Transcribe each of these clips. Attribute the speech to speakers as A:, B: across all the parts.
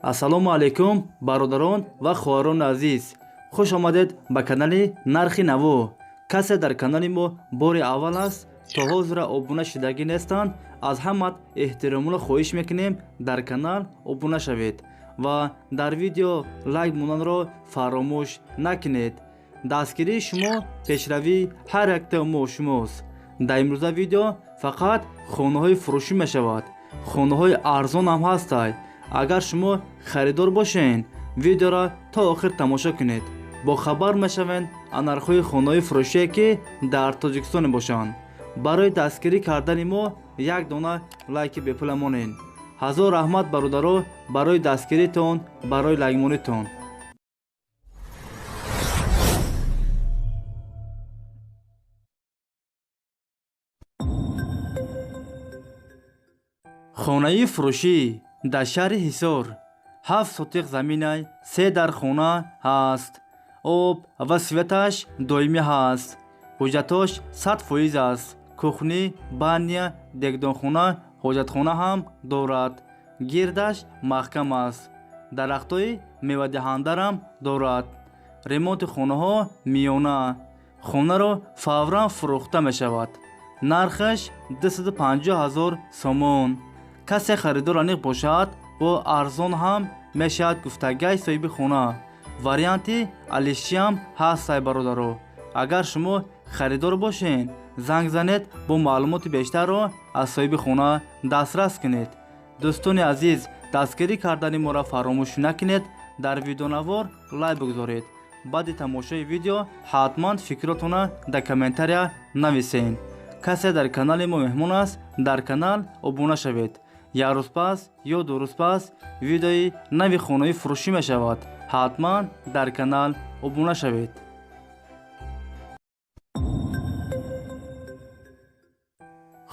A: ассалому алайкум бародарон ва хоҳарони азиз, хуш омадед ба канали Нархи Наво. касе дар канали мо бори аввал аст то ҳозира обуна шидагӣ нестанд, аз ҳамат эҳтиромона хоҳиш мекунем дар канал обуна шавед ва дар видео лайк монанро фаромӯш накунед. дастгирии шумо пешравии ҳар якта мо шумост. дар имрӯза видео фақат хонаҳои фурӯшӣ мешавад. хонаҳои арзон ҳам ҳастанд. агар шумо харидор бошед, видеоро то охир тамошо кунед. бо хабар мешавед аз нархҳои хонаҳои фурӯшие ки дар Тоҷикистон бошанд. барои дастгирӣ кардани мо як дона лайки бепула монед. ҳазор раҳмат бародаро барои дастгиритон, барои лайкмонитон. хонаи фурӯшӣ дар шаҳри Ҳисор 7 сотиқ заминай 3 дар хона ҳаст. об ва светаш доимӣ ҳаст. ҳуҷҷатош 100% аст. кухни, баня, дегдонхона, ҳоҷатхона ҳам дорад. гирдаш маҳкам аст. дарахтҳои мевадиҳандарам дорад. ремонти хонаҳо миёна. хонаро фавран фурӯхта мешавад. нархаш 250 000 сомон. касе харидор аниқ бошад, бо арзон ҳам мешавад гуфтагии соҳиби хона. варианти алишиам ҳастай бародаро. агар шумо харидор бошед, занг занед, бо маълумоти бештарро аз соҳиби хона дастрас кунед. дӯстони азиз, дастгирӣ кардани моро фаромӯш накунед. дар видеонавор лайк бигузоред. баъди тамошои видео ҳатман фикротона дар комментария нависед. касе дар канали мо меҳмон аст, дар канал обуна шавед. як рӯз пас ё ду рӯз пас видеои нави хонаи фурӯшӣ мешавад. ҳатман дар канал обуна шавед.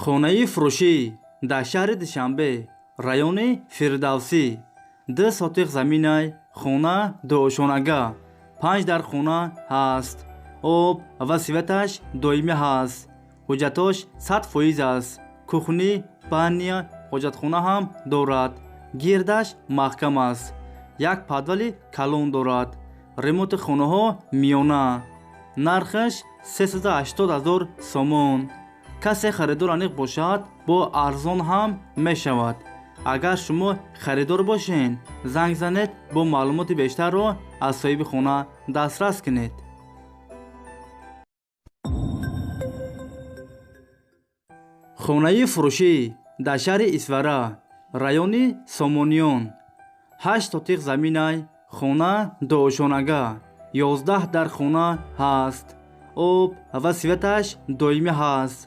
A: хонаи фурӯшӣ дар шаҳри Душанбе, райони Фирдавсӣ. 2 сотиқ заминай хона дуошонага 5 дар хона ҳаст. об ва светаш доимӣ ҳаст. ҳуҷҷатош 100% аст. кухни, баня, ҳоҷатхона ҳам дорад. гирдаш маҳкам аст. як падвали калон дорад. ремонти хонаҳо миёна. нархаш 380 000 сомон. касе харидор аниқ бошад, бо арзон ҳам мешавад. агар шумо харидор бошед, занг занед, бо маълумоти бештарро аз соҳиби хона дастрас кунед. хонаи фурӯшӣ дар шаҳри Исвара, райони Сомониён. 8 сотиқ заминай хона дуошонага 11 дар хона ҳаст. об ва светаш доимӣ ҳаст.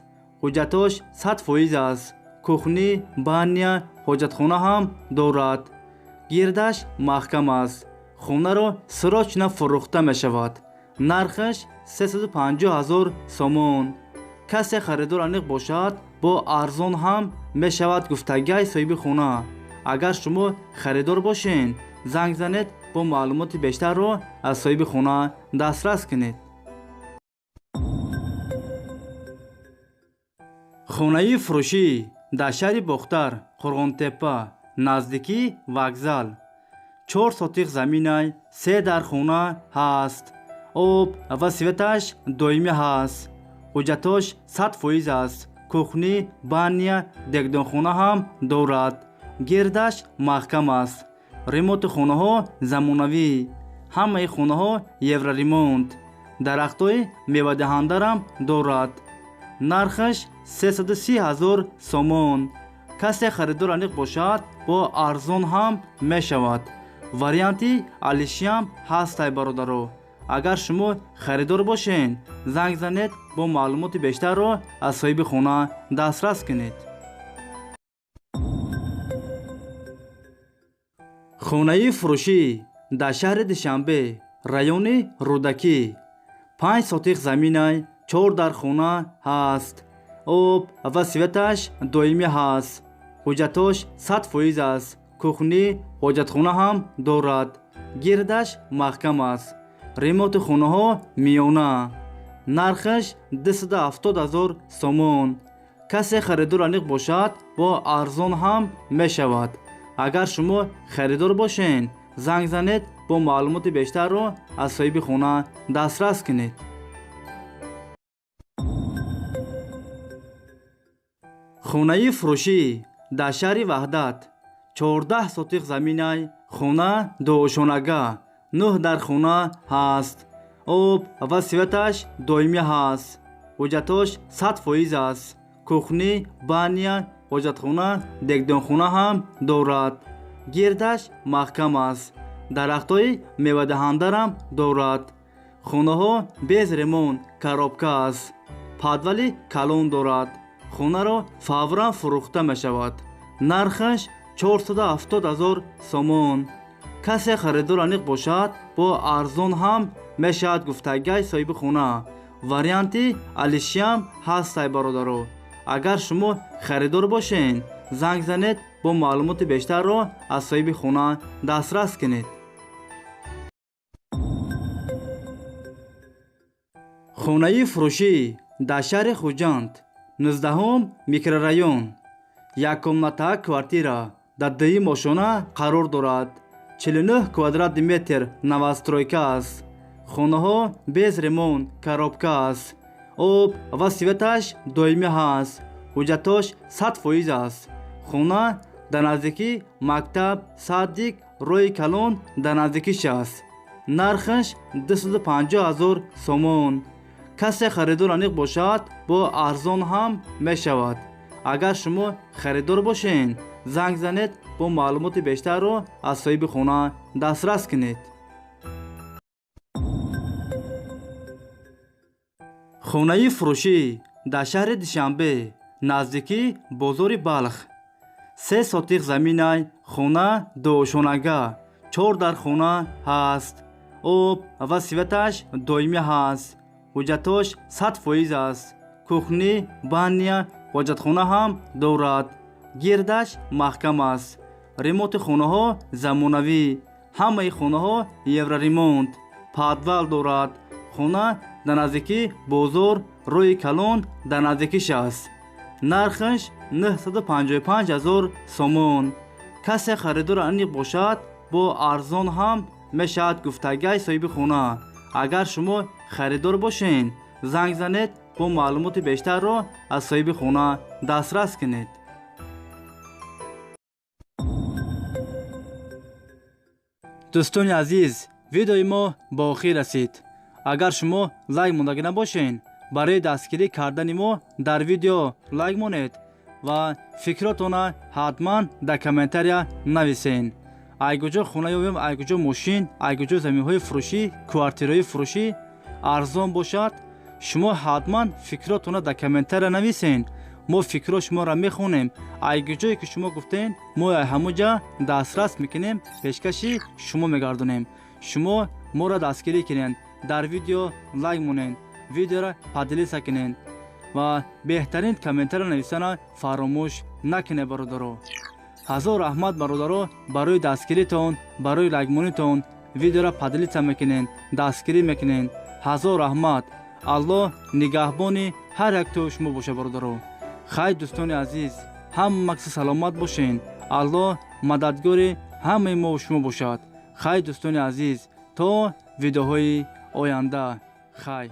A: ҳуҷҷатош 100% аст. кухни, баня, ҳоҷатхона ҳам дорад. гирдаш маҳкам аст. хонаро срочна фурӯхта мешавад. нархаш 350 000 сомон. касе харидор аниқ бошад, бо арзон ҳам мешавад гуфтагии соҳиби хона. агар шумо харидор бошед, занг занед, бо маълумоти бештарро аз соҳиби хона дастрас кунед. хонаи фурӯшӣ дар шаҳри Бохтар, Қурғонтепа, наздикии вокзал. 4 сотиқ заминай 3 дар хона ҳаст. об ва светаш доимӣ ҳаст. ҳуҷҷатош 100% аст. кухни, баня, дегдонхона ҳам дорад. гирдаш маҳкам аст. ремонти хонаҳо замонавӣ. ҳамаи хонаҳо евроремонт. дарахтҳои мевадиҳандарам дорад. нархаш 330 000 сомон. касе харидор аниқ бошад, бо арзон ҳам мешавад. варианти алишиам ҳастай бародаро. агар шумо харидор бошед, занг занед, бо маълумоти бештарро аз соҳиби хона дастрас кунед. хонаи фурӯшӣ дар шаҳри Душанбе, райони Рӯдакӣ. 5 сотиқ заминай 4 дар хона ҳаст. об ва светаш доимӣ ҳаст. ҳуҷҷатош 100% аст. кухни, ҳоҷатхона ҳам дорад. гирдаш маҳкам аст. ремонти хонаҳо миёна. нархаш 270 000 сомон. касе харидор аниқ бошад, бо арзон ҳам мешавад. агар шумо харидор бошен, занг занед, бо маълумоти бештарро аз соҳиби хона дастрас кунед. хунаи фурӯшӣ дар шаҳри ваҳдат 14 сотиқ заминай хона дуошонага, 9 дар хона ҳаст. об ва светаш доимӣ ҳаст. ҳуҷҷатош 100% аст. кухни, баня, ҳоҷатхона, дегдонхона ҳам дорад. гирдаш маҳкам аст. дарахтҳои мевадаҳандарам дорад. хонаҳо без ремонт, коробка аст. падвали калон дорад. хонаро фавран фурӯхта мешавад. нархаш 470 000 сомон. касе харидор аниқ бошад, бо арзон ҳам мешавад гуфтагай соҳиби хона. варианти алишиам ҳастай бародаро. агар шумо харидор бошен, занг занед, бо маълумоти бештарро аз соҳиби хона дастрас кунед. хунаи фурӯшӣ дар шаҳри хуҷанд 19 микрорайон. яккомнатаа квартира дар 2 мошона қарор дорад. 49 квадратный метр новостройка аст. хонаҳо без ремонт, коробка аст. об ва светаш доимӣ ҳаст. ҳуҷҷатош 100% аст. хона дар наздикии мактаб, садик, роҳи калон дар наздикиш аст. нархаш 250 000 сомон. касе харидор аниқ бошад, бо арзон ҳам мешавад. агар шумо харидор бошен, занг занед, бо маълумоти бештарро аз соҳиби хона дастрас кунед. хунаи фурӯшӣ дар шаҳри душанбе наздикии бозори балх 3 сотиқ заминай хона дуошонага, 4 дар хона ҳаст. об ва светаш доимӣ ҳаст. ҳуҷҷатош 100% аст. кухни, баня, ҳоҷатхона ҳам дорад. гирдаш маҳкам аст. ремонти хонаҳо замонавӣ. ҳамаи хонаҳо евроремонт. падвал дорад. хона дар наздикии бозор, роҳи калон дар наздикиш аст. нархаш 955 000 сомон. касе харидор аниқ бошад, бо арзон ҳам мешавад гуфтагай соҳиби хона. агар шумо харидор бошен, занг занед, бо маълумоти бештарро аз соҳиби хона дастрас кунед. дӯстони азиз, видеои мо ба охир расид. агар шумо лайк мондаги набошен, барои дастгирӣ кардани мо дар видео лайк монед ва фикротона ҳатман дар комментария нависен. айгуҷо хона ёбем, айгуҷо мошин, айгуҷо заминҳои фурӯшӣ, квартираҳои фурӯшӣ арзон бошад, шумо ҳатман фикротона дар комментария нависен. мо фикро шуморо мехонем. айгуҷое ки шумо гуфтен, мо ҳамуҷа дастрас мекунем, пешкаши шумо мегардонем. шумо моро дастгирӣ кунед, дар видео лайк монед, видеоро падилиса кунед ва беҳтарин комментария нависана фаромӯш накунед бародаро. ҳазор раҳмат бародаро барои дастгиритон, барои лайкмонитон. видеоро падилиса мекунед, дастгирӣ мекунед. ҳазор раҳмат. аллоҳ нигаҳбони ҳар яктои шумо боша бародаро. хай дӯстони азиз, ҳамакси саломат бошен. аллоҳ мададгори ҳамаи мо шумо бошад. хай дӯстони азиз, то видеоҳои оянда. хай.